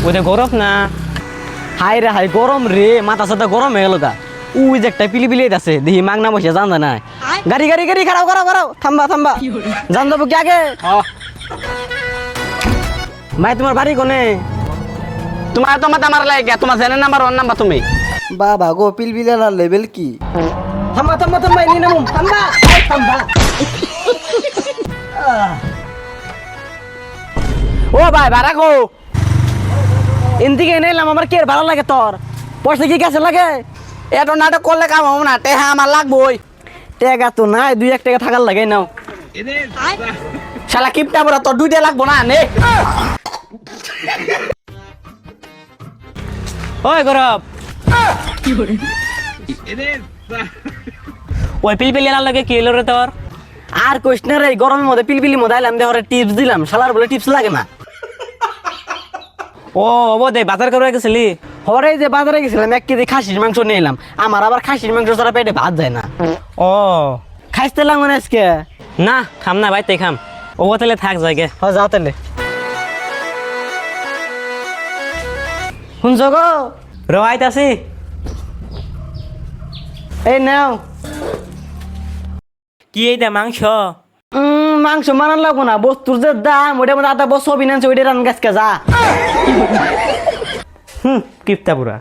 ওইটা গরম না। হাই রে হাই গরম রে, মাথা সাথে গরম হয়ে গেল গা। ওই যে একটা পিলি আছে, দেখি মাগনা বসে জান না। গাড়ি গাড়ি গাড়ি খারাপ খারাপ খারাপ, থাম্বা থাম্বা, জান যাবো কি আগে? ভাই তোমার বাড়ি কোনে? তোমার তো মাথা মারা লাগে, তোমার জেনের নাম্বার ওর নাম্বার তুমি। বাবা গো পিলপিলার লেভেল কি? থাম্বা থাম্বা থাম্বা, এলি নামুম, থাম্বা থাম্বা। ও ভাই ভাড়া কো? এনদিকে এলাম, আমার কি আর ভালো লাগে তোর? পয়সা কি কাছে লাগে? এত নাটক করলে কাম হবো না, টেহা আমার লাগবোই। টাকা তো নাই, 2-1 টাকা থাকার লাগে নাও। শালা কিপটা বড়, তোর 2 লাগবো না নে। ওই গরব, ওই পিলপিলি না লাগে কি হলো রে তোর? আর কইস না রে, গরমের মধ্যে পিলপিলি মধ্যে আইলাম, দেহরে টিপস দিলাম, শালার বলে টিপস লাগে না। ও দে বাজার করে গেছিলি? হরে যে বাজারে গেছিলাম, 1 কেজি খাসির মাংস নিয়ে এলাম। আমার আবার খাসির মাংস ছাড়া পেটে ভাত যায় না। ও খাইতে লাগবে না আজকে? না খাম না ভাই, খাম। ও তাহলে থাক জায়গা। হ্যাঁ যাও তাহলে। শুনছ গো? রোয়াইত আছি। এই নাও। কি এইটা মাংস? মাংস মানার লাগবো না, বস্তুর যে দাম ওইটার মধ্যে আধা বছর বিনাছে, ওইটা রান গাছকে যা। কিপটা পুরা।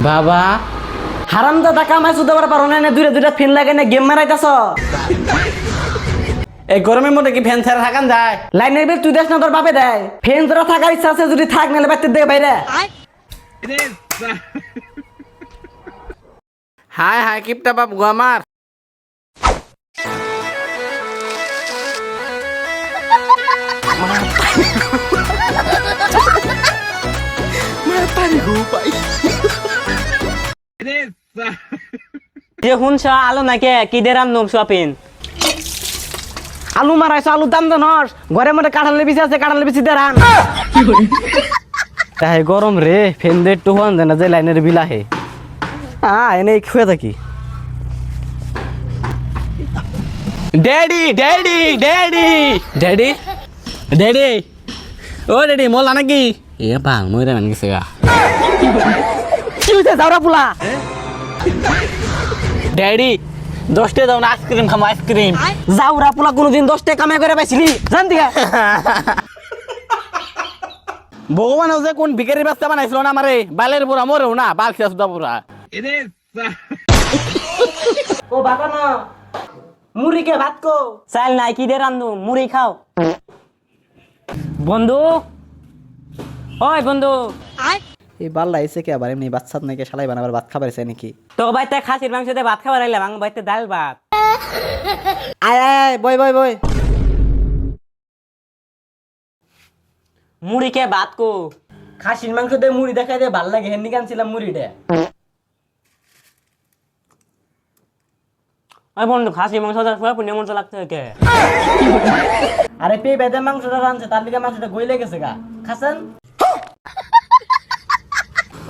বাবা হারাম দাদা কামাই শুধু পারো না, দুইটা ফ্যান লাগে না, গেম মারাইতাছ। এই গরমের মধ্যে কি ফ্যান ছাড়া থাকান যায়? লাইনের বিল তুই দেখ না, তোর বাপে দেয়। ফ্যান ধরা থাকার ইচ্ছা আছে যদি থাক, নাহলে বাড়িতে দেখে বাইরে। হাই হাই কিপটা বাবু আমার। যে শুনছ আলো নাকি কি দে রাম নম শপিং? আলু মারাইছো, আলুর দাম জানস? ঘরের মধ্যে কাঁঠালের বিচি আছে, কাঁঠালের বিচি দিয়ে রান। তাই গরম রে, ফ্যান দিয়ে একটু হন না যে লাইনের বিল আহে। এনে খুঁয়ে থাকি। Daddy daddy daddy daddy daddy ও ড্যাডি মোলা নাকি? এ বাং মইরা মান গেছে গা। কি হইছে যাওরা পোলা? ড্যাডি 10 টাকা দাও না, আইসক্রিম খাম আইসক্রিম। যাওরা পোলা কোনোদিন 10 টাকা কামাই করে পাইছিলি? জান দিগা। ভগবান যে কোন ভিখারি বাচ্চা বানাইছিল না আমারে, বালের বুড়া মরেও না, বাল শেষ দা বুড়া। ও বাবা না, মুড়ি কে ভাত কো? চাল নাই কি দে রান্ধু, মুড়ি খাও। বন্ধু, ওই বন্ধু, এই বাল্লা এসে কে আবার এমনি বাচ্চা নাকি শালাই বানাবার ভাত খাবার এসে নাকি? তো বাইতে খাসির মাংস দিয়ে ভাত খাবার আইলাম, আমার বাইতে ডাল ভাত। আয় আয় আয়, বই বই বই। মুড়ি কে ভাত কো? খাসির মাংস দিয়ে মুড়ি দেখাই দে, ভাল লাগে, হেন্দি কানছিলাম মুড়িটা। ওই বন্ধু খাসির মাংস দিয়ে পুণ্য মন্ত্র লাগতে কে? আরে পে বেদে মাংসটা রানছে, তার লিগে মাংসটা গইলে গেছে গা। খাসেন?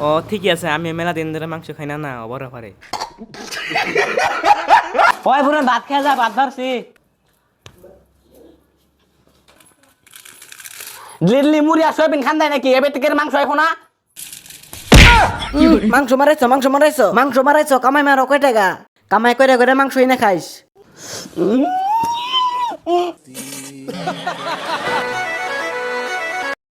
ও ঠিকই আছে, আমি মেলা দিন ধরে মাংস খাই না, না অবর পারে। ওই বুড়ো ভাত খেয়ে যা, ভাত ধরছি। লিডলি মুড়ি আর সয়াবিন খান দেয় নাকি? এবার থেকে মাংস এখন না। মাংস মারাইছো মাংস মারাইছো মাংস মারাইছো, কামাই মারো কয় টাকা? কামাই করে করে মাংস এনে খাইস।